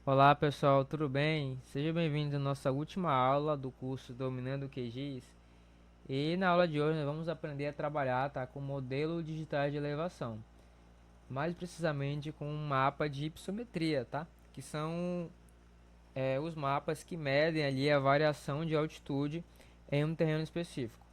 Olá pessoal, tudo bem? Seja bem-vindo à nossa última aula do curso Dominando QGIS. E na aula de hoje nós vamos aprender a trabalhar, tá, com modelo digitais de elevação, mais precisamente com um mapa de hipossometria, tá? Que são os mapas que medem ali a variação de altitude em um terreno específico.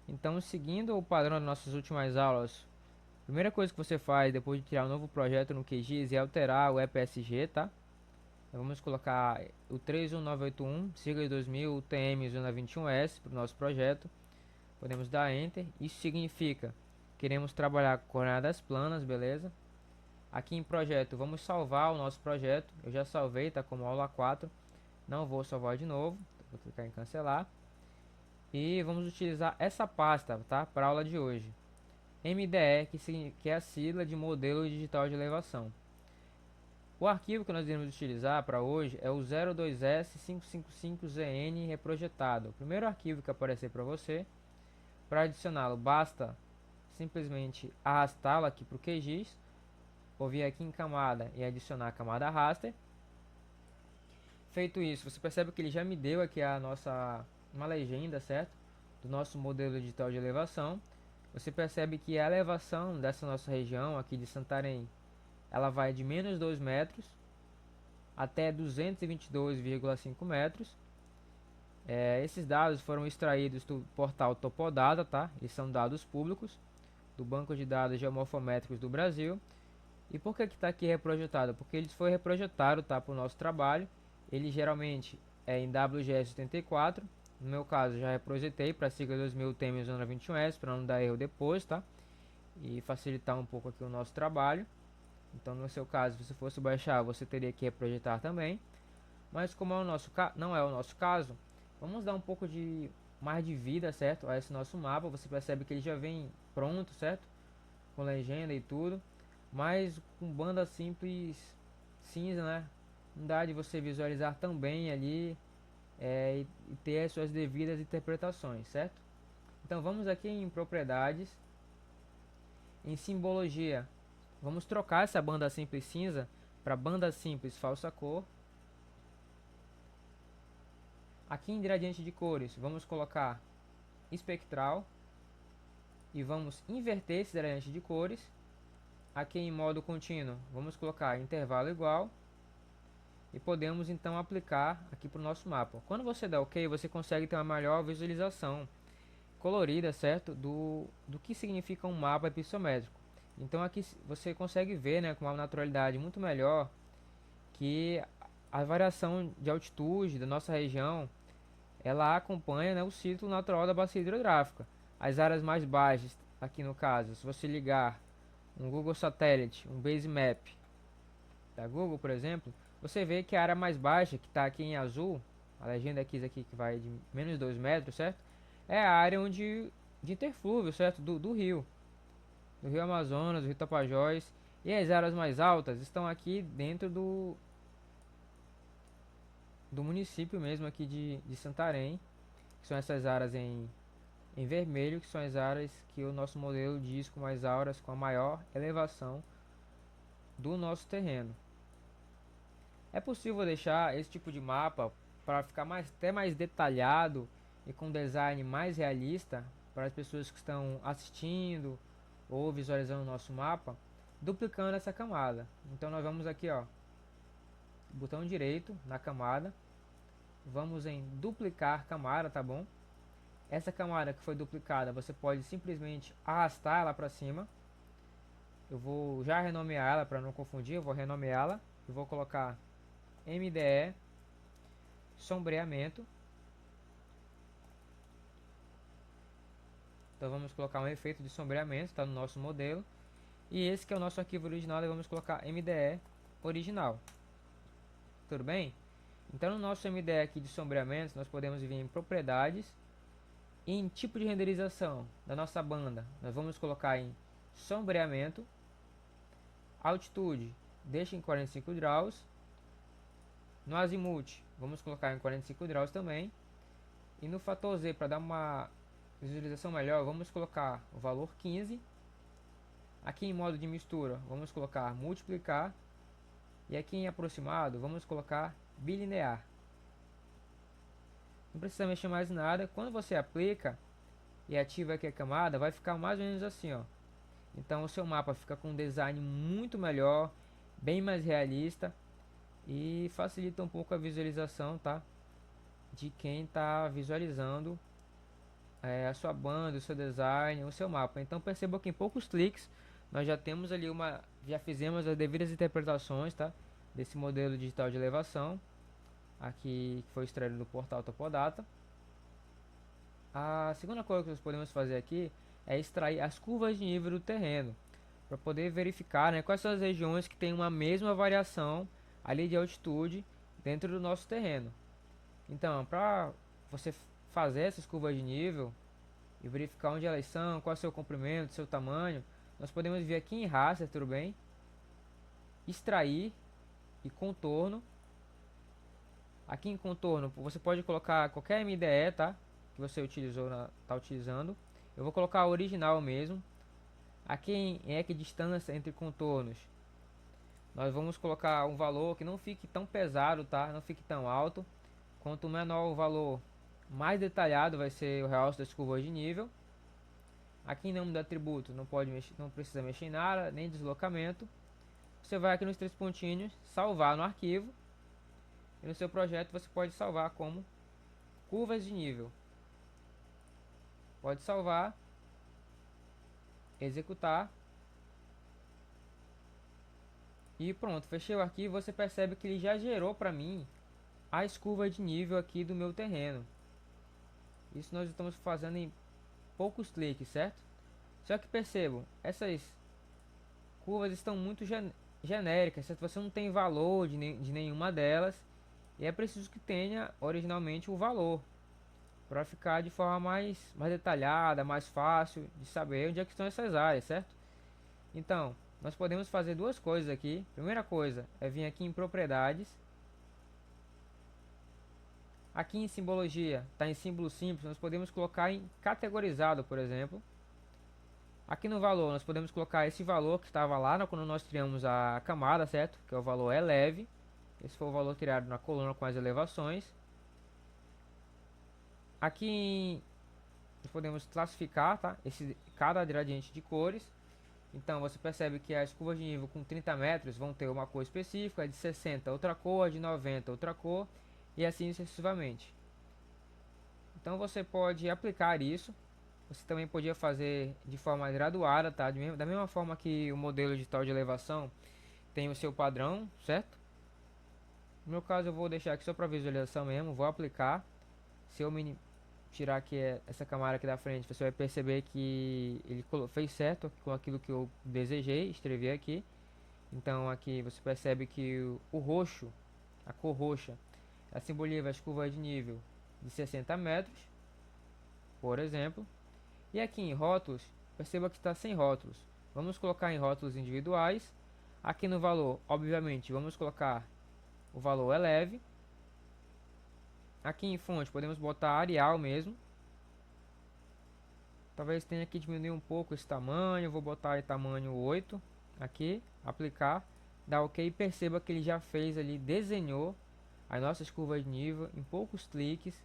Então, seguindo o padrão das nossas últimas aulas, a primeira coisa que você faz depois de criar um novo projeto no QGIS é alterar o EPSG, tá? Vamos colocar o 31981, sigla de 2000, UTM Zona 21S para o nosso projeto. Podemos dar Enter. Isso significa que queremos trabalhar com coordenadas planas, beleza? Aqui em projeto, vamos salvar o nosso projeto. Eu já salvei, tá como aula 4. Não vou salvar de novo. Vou clicar em cancelar. E vamos utilizar essa pasta, tá? Para a aula de hoje. MDE, que é a sigla de modelo digital de elevação. O arquivo que nós iremos utilizar para hoje é o 02S555ZN reprojetado. O primeiro arquivo que aparecer para você. Para adicioná-lo, basta simplesmente arrastá-lo aqui para o QGIS, ou vir aqui em camada e adicionar a camada raster. Feito isso, você percebe que ele já me deu aqui uma legenda, certo? Do nosso modelo digital de elevação. Você percebe que a elevação dessa nossa região aqui de Santarém, ela vai de menos 2 metros até 222,5 metros. Esses dados foram extraídos do portal Topodata, tá? Eles são dados públicos do Banco de Dados Geomorfométricos do Brasil. E por que está aqui reprojetado? Porque ele foi reprojetado, tá, para o nosso trabalho. Ele geralmente é em WGS84. No meu caso, já reprojetei para a sigla 2000 TM Zona 21S para não dar erro depois, tá? E facilitar um pouco aqui o nosso trabalho. Então, no seu caso, se você fosse baixar, você teria que reprojetar também. Mas como é o nosso não é o nosso caso, vamos dar um pouco de mais de vida, certo? A esse nosso mapa. Você percebe que ele já vem pronto, certo? Com legenda e tudo. Mas com banda simples cinza, né? Não dá de você visualizar tão bem ali e ter as suas devidas interpretações, certo? Então vamos aqui em propriedades, em simbologia. Vamos trocar essa banda simples cinza para banda simples falsa cor. Aqui em gradiente de cores, vamos colocar espectral e vamos inverter esse gradiente de cores. Aqui em modo contínuo, vamos colocar intervalo igual e podemos então aplicar aqui para o nosso mapa. Quando você dá OK, você consegue ter uma melhor visualização colorida, certo? Do que significa um mapa epissométrico. Então aqui você consegue ver, né, com uma naturalidade muito melhor que a variação de altitude da nossa região ela acompanha, né, o ciclo natural da bacia hidrográfica. As áreas mais baixas, aqui no caso, se você ligar um Google Satélite, um Base Map da Google, por exemplo, você vê que a área mais baixa, que está aqui em azul, a legenda aqui que vai de menos 2 metros, certo? É a área onde de interflúvio, certo? Do rio Amazonas, do rio Tapajós. E as áreas mais altas estão aqui dentro do município mesmo aqui de Santarém, que são essas áreas em vermelho, que são as áreas que o nosso modelo diz com mais áreas, com a maior elevação do nosso terreno. É possível deixar esse tipo de mapa para ficar até mais detalhado e com design mais realista para as pessoas que estão assistindo ou visualizando o nosso mapa, duplicando essa camada. Então nós vamos aqui, ó, botão direito na camada, vamos em duplicar camada, tá bom? Essa camada que foi duplicada, você pode simplesmente arrastar ela para cima. Eu vou já renomear ela para não confundir, eu vou renomeá-la e vou colocar MDE sombreamento. Então vamos colocar um efeito de sombreamento, está no nosso modelo. E esse que é o nosso arquivo original, e vamos colocar MDE original. Tudo bem? Então no nosso MDE aqui de sombreamento, nós podemos vir em propriedades e em tipo de renderização da nossa banda. Nós vamos colocar em sombreamento, altitude, deixa em 45 graus. No azimuth, vamos colocar em 45 graus também. E no fator Z, para dar uma visualização melhor, vamos colocar o valor 15. Aqui em modo de mistura, vamos colocar multiplicar. E aqui em aproximado, vamos colocar bilinear. Não precisa mexer mais nada. Quando você aplica e ativa aqui a camada, vai ficar mais ou menos assim, ó. Então o seu mapa fica com um design muito melhor, bem mais realista e facilita um pouco a visualização, tá? De quem está visualizando a sua banda, o seu design, o seu mapa. Então perceba que em poucos cliques nós já temos ali já fizemos as devidas interpretações, tá? Desse modelo digital de elevação, aqui que foi extraído do portal Topodata. A segunda coisa que nós podemos fazer aqui é extrair as curvas de nível do terreno, para poder verificar, né, quais são as regiões que têm uma mesma variação ali de altitude dentro do nosso terreno. Então, para você fazer essas curvas de nível e verificar onde elas são, qual é o seu comprimento, seu tamanho, nós podemos vir aqui em raster, tudo bem? Extrair e contorno. Aqui em contorno você pode colocar qualquer MDE, tá? Que você tá utilizando. Eu vou colocar a original mesmo. Aqui em equidistância entre contornos, nós vamos colocar um valor que não fique tão pesado, tá? Não fique tão alto. Quanto menor o valor, mais detalhado vai ser o realce das curvas de nível. Aqui em nome do atributo não pode mexer, não precisa mexer em nada, nem deslocamento. Você vai aqui nos três pontinhos, salvar no arquivo. E no seu projeto você pode salvar como curvas de nível. Pode salvar, executar. E pronto, fechei o arquivo. Você percebe que ele já gerou para mim as curvas de nível aqui do meu terreno. Isso nós estamos fazendo em poucos cliques, certo? Só que percebam, essas curvas estão muito genéricas, certo? Você não tem valor de nenhuma delas. E é preciso que tenha originalmente o valor, para ficar de forma mais detalhada, mais fácil de saber onde é que estão essas áreas, certo? Então, nós podemos fazer duas coisas aqui. Primeira coisa é vir aqui em propriedades. Aqui em simbologia, está em símbolo simples, nós podemos colocar em categorizado, por exemplo. Aqui no valor, nós podemos colocar esse valor que estava lá quando nós criamos a camada, certo? Que é o valor eleve. Esse foi o valor tirado na coluna com as elevações. Aqui nós podemos classificar, tá? Cada gradiente de cores. Então você percebe que as curvas de nível com 30 metros vão ter uma cor específica, de 60 outra cor, de 90 outra cor e assim sucessivamente. Então você pode aplicar isso. Você também podia fazer de forma graduada, tá? Da mesma forma que o modelo digital de elevação tem o seu padrão, certo? No meu caso eu vou deixar aqui só para visualização mesmo, vou aplicar. Se eu tirar aqui essa camada aqui da frente, você vai perceber que ele fez certo com aquilo que eu desejei, escrevi aqui. Então aqui você percebe que o roxo, a cor roxa, ela simboliza as curvas de nível de 60 metros, por exemplo. E aqui em rótulos, perceba que está sem rótulos. Vamos colocar em rótulos individuais. Aqui no valor, obviamente, vamos colocar o valor eleve. Aqui em fonte podemos botar Arial mesmo. Talvez tenha que diminuir um pouco esse tamanho. Vou botar em tamanho 8 aqui, aplicar, dá OK e perceba que ele já fez ali, desenhou as nossas curvas de nível em poucos cliques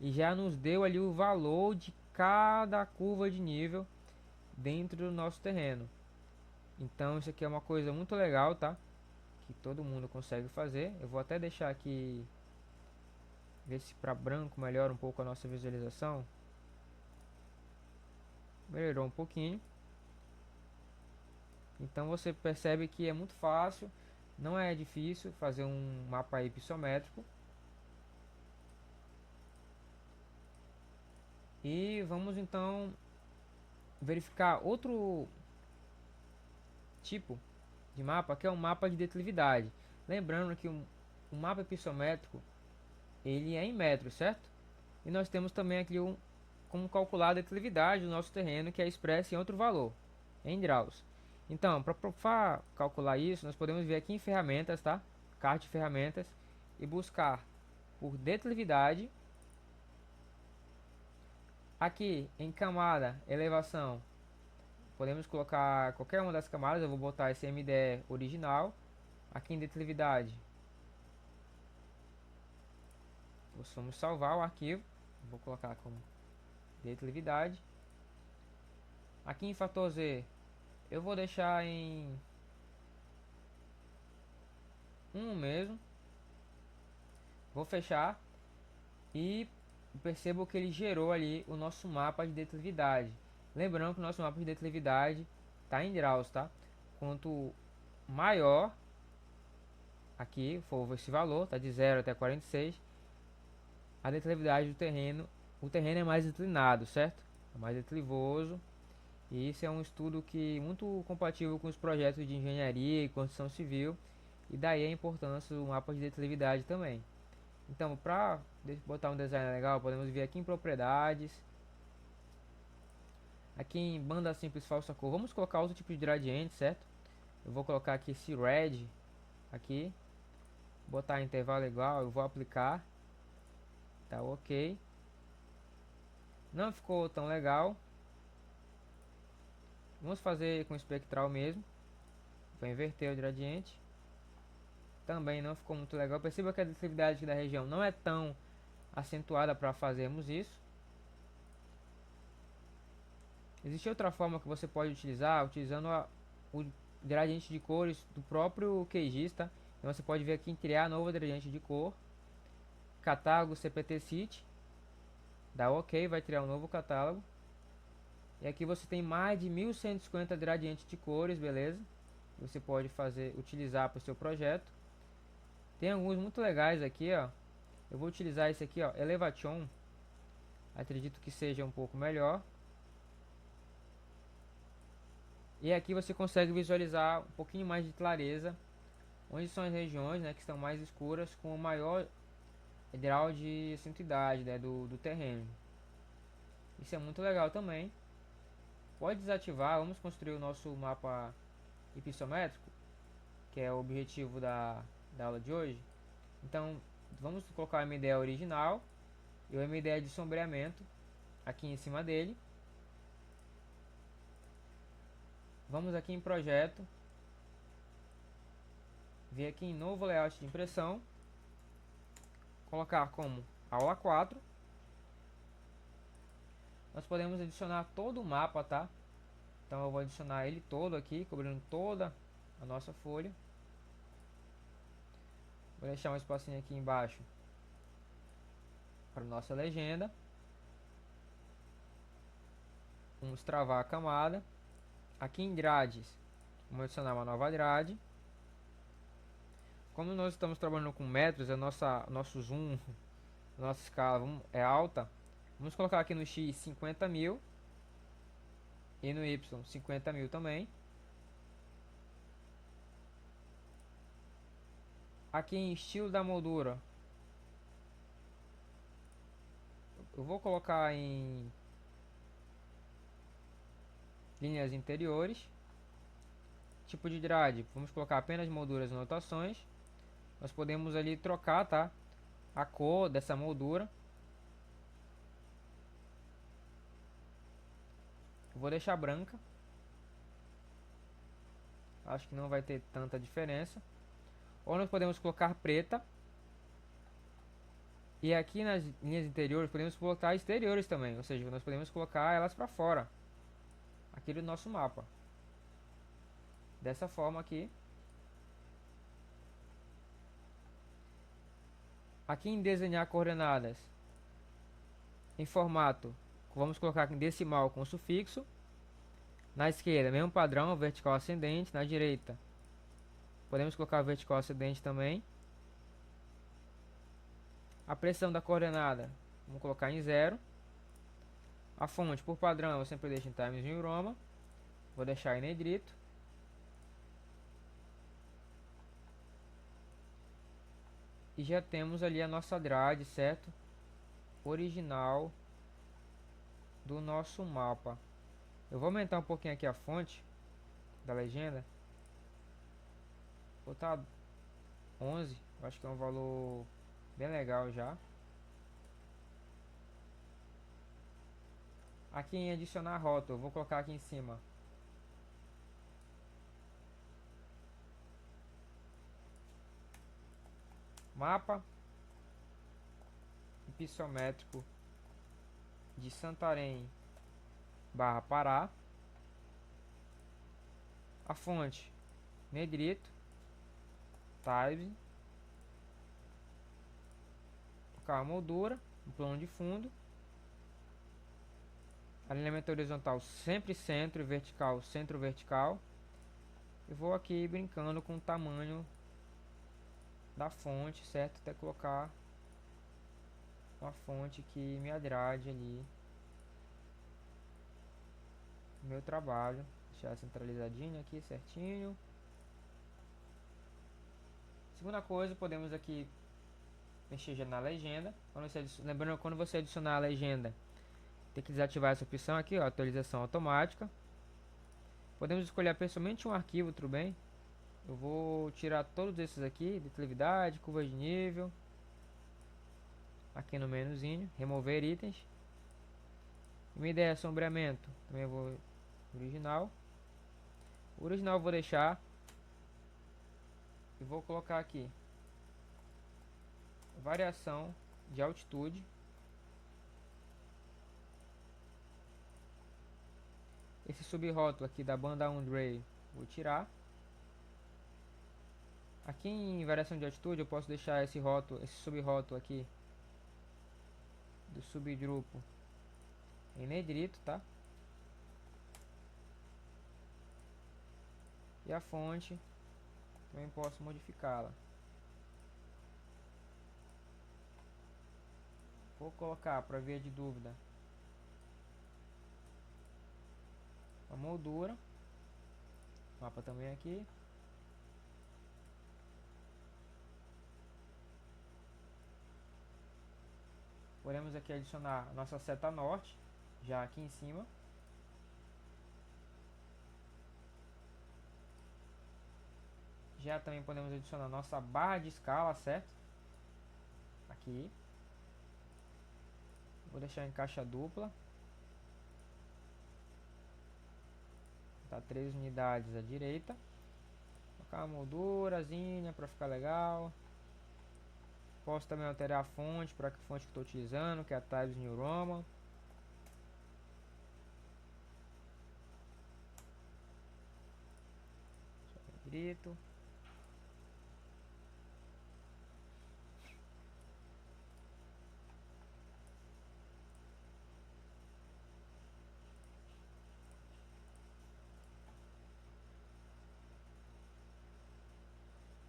e já nos deu ali o valor de cada curva de nível dentro do nosso terreno. Então isso aqui é uma coisa muito legal, tá? Que todo mundo consegue fazer. Eu vou até deixar aqui, ver se para branco melhora um pouco a nossa visualização. Melhorou um pouquinho. Então você percebe que é muito fácil, não é difícil fazer um mapa aí pixométrico. E vamos então verificar outro tipo de mapa, que é um mapa de declividade. Lembrando que um mapa pixométrico ele é em metros, certo? E nós temos também aqui como calcular a declividade do nosso terreno, que é expressa em outro valor, em graus. Então, para calcular isso, nós podemos vir aqui em ferramentas, tá? Caixa de ferramentas e buscar por declividade. Aqui em camada, elevação, podemos colocar qualquer uma das camadas. Eu vou botar esse MDE original. Aqui em declividade, vamos salvar o arquivo. Vou colocar como declividade. Aqui em fator Z, eu vou deixar em 1 mesmo. Vou fechar. E percebo que ele gerou ali o nosso mapa de declividade. Lembrando que o nosso mapa de declividade está em graus, tá? Quanto maior aqui for esse valor, tá de 0 até 46, a declividade do terreno, o terreno é mais inclinado, certo? É mais declivoso. E isso é um estudo que muito compatível com os projetos de engenharia e construção civil, e daí a importância do mapa de declividade também. Então, para botar um design legal, podemos vir aqui em propriedades, aqui em banda simples falsa cor, vamos colocar outro tipo de gradiente, certo? Eu vou colocar aqui esse red aqui, botar intervalo igual, eu vou aplicar, tá ok. Não ficou tão legal, vamos fazer com espectral mesmo, vou inverter o gradiente, também não ficou muito legal. Perceba que a declividade da região não é tão acentuada para fazermos isso. Existe outra forma que você pode utilizar, utilizando o gradiente de cores do próprio QGIS, tá? Então você pode vir aqui em criar novo gradiente de cor, catálogo CPT-CIT, dá OK, vai criar um novo catálogo. E aqui você tem mais de 1150 gradientes de cores, beleza? Você pode utilizar para o seu projeto. Tem alguns muito legais aqui, ó. Eu vou utilizar esse aqui, ó, Elevation. Acredito que seja um pouco melhor. E aqui você consegue visualizar um pouquinho mais de clareza, onde são as regiões, né, que estão mais escuras, com o maior grau de acentuidade, né, do terreno. Isso é muito legal também. Pode desativar, vamos construir o nosso mapa hipissométrico, que é o objetivo da aula de hoje. Então, vamos colocar o MDE original e o MDE de sombreamento aqui em cima dele. Vamos aqui em projeto, vir aqui em novo layout de impressão, colocar como aula 4. Nós podemos adicionar todo o mapa, tá? Então eu vou adicionar ele todo aqui, cobrindo toda a nossa folha. Vou deixar um espacinho aqui embaixo para nossa legenda. Vamos travar a camada. Aqui em grades, vamos adicionar uma nova grade. Como nós estamos trabalhando com metros, nosso zoom, a nossa escala é alta, vamos colocar aqui no X 50.000 e no Y 50.000 também. Aqui em estilo da moldura, eu vou colocar em linhas interiores. Tipo de grade, vamos colocar apenas molduras e anotações. Nós podemos ali trocar, tá, a cor dessa moldura. Eu vou deixar branca. Acho que não vai ter tanta diferença. Ou nós podemos colocar preta. E aqui nas linhas interiores podemos colocar exteriores também, ou seja, nós podemos colocar elas para fora aqui do nosso mapa. Dessa forma aqui. Aqui em desenhar coordenadas em formato, vamos colocar aqui em decimal com sufixo. Na esquerda, mesmo padrão, vertical ascendente. Na direita, podemos colocar vertical ascendente também. A pressão da coordenada, vamos colocar em 0. A fonte, por padrão, eu sempre deixo em Times New Roman. Vou deixar em negrito. E já temos ali a nossa grade, certo? Original do nosso mapa. Eu vou aumentar um pouquinho aqui a fonte da legenda. Vou botar 11. Eu acho que é um valor bem legal já. Aqui em adicionar rótulo, vou colocar aqui em cima Mapa hipissométrico de Santarém barra Pará. A fonte Negrito, Times, colocar a moldura, o plano de fundo, alinhamento horizontal sempre centro e vertical centro vertical. Eu vou aqui brincando com o tamanho da fonte, certo? Até colocar uma fonte que me agrade ali no meu trabalho. Deixar centralizadinho aqui, certinho. Segunda coisa, podemos aqui mexer já na legenda. Lembrando, quando você adicionar a legenda, tem que desativar essa opção aqui, ó, atualização automática. Podemos escolher pessoalmente um arquivo, tudo bem? Eu vou tirar todos esses aqui, declividade, curva de nível. Aqui no menuzinho, remover itens. Minha ideia é sombreamento, também vou original. O original eu vou deixar. E vou colocar aqui variação de altitude. Esse subrótulo aqui da banda Andre vou tirar. Aqui em variação de altitude eu posso deixar esse rótulo, esse subrótulo aqui do subgrupo em negrito, tá? E a fonte também posso modificá-la. Vou colocar, para via de dúvida, a moldura, mapa também aqui. Podemos aqui adicionar a nossa seta norte, já aqui em cima. Já também podemos adicionar nossa barra de escala, certo? Aqui. Vou deixar em caixa dupla. Tá 3 unidades à direita. Colocar uma moldurazinha para ficar legal. Posso também alterar a fonte para a fonte que estou utilizando, que é a Times New Roman. Grito.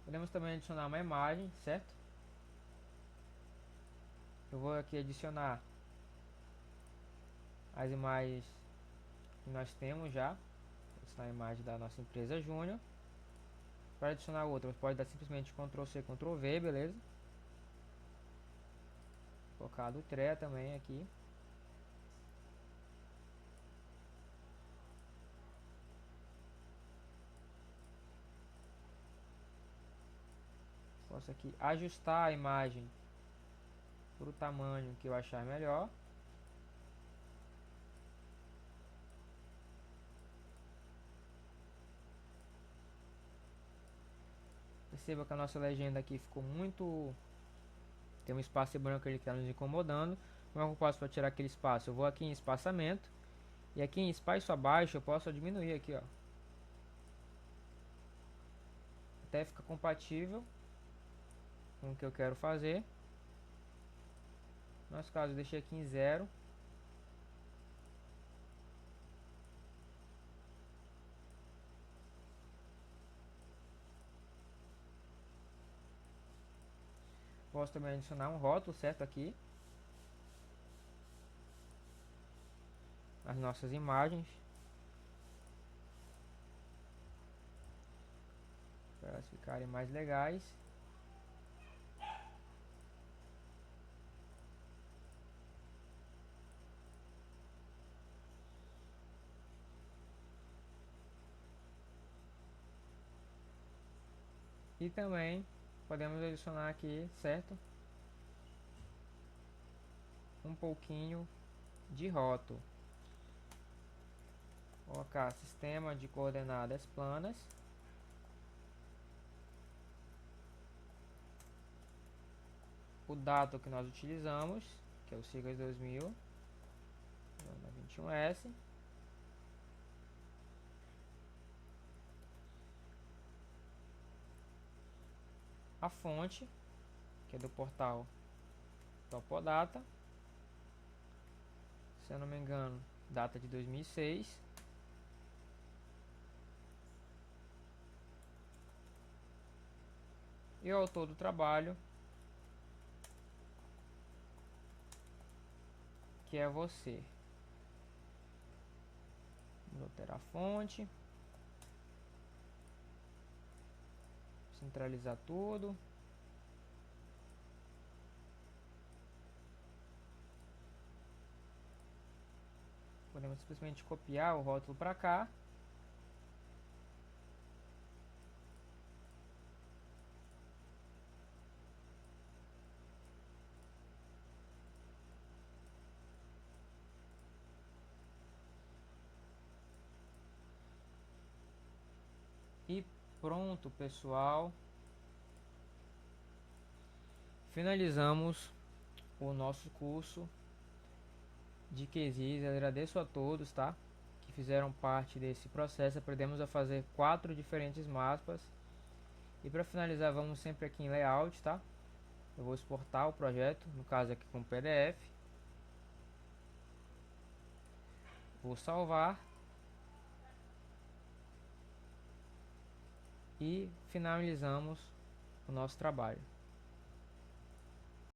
Podemos também adicionar uma imagem, certo? Eu vou aqui adicionar as imagens que nós temos já. Vou adicionar a imagem da nossa empresa Júnior. Para adicionar outra, você pode dar simplesmente Ctrl C, Ctrl V, beleza? Colocar do TRE também aqui. Posso aqui ajustar a imagem para o tamanho que eu achar melhor. Perceba que a nossa legenda aqui ficou muito... Tem um espaço branco ali que está nos incomodando. Como é que eu posso para tirar aquele espaço? Eu vou aqui em espaçamento. E aqui em espaço abaixo eu posso diminuir aqui, ó. Até ficar compatível com o que eu quero fazer. No nosso caso eu deixei aqui em 0. Posso também adicionar um rótulo, certo, aqui. As nossas imagens. Para elas ficarem mais legais. E também podemos adicionar aqui, certo? Um pouquinho de rótulo. Colocar sistema de coordenadas planas. o datum que nós utilizamos, que é o Sigas 2000, 21S. A fonte, que é do portal Topodata, se eu não me engano, data de 2006. E o autor do trabalho, que é você. Vou alterar a fonte, centralizar tudo. Podemos simplesmente copiar o rótulo para cá. E pronto, pessoal. Finalizamos o nosso curso de QGIS. Agradeço a todos, tá? Que fizeram parte desse processo. Aprendemos a fazer 4 diferentes mapas. E para finalizar, vamos sempre aqui em Layout, tá? Eu vou exportar o projeto, no caso aqui com PDF. Vou salvar. E finalizamos o nosso trabalho.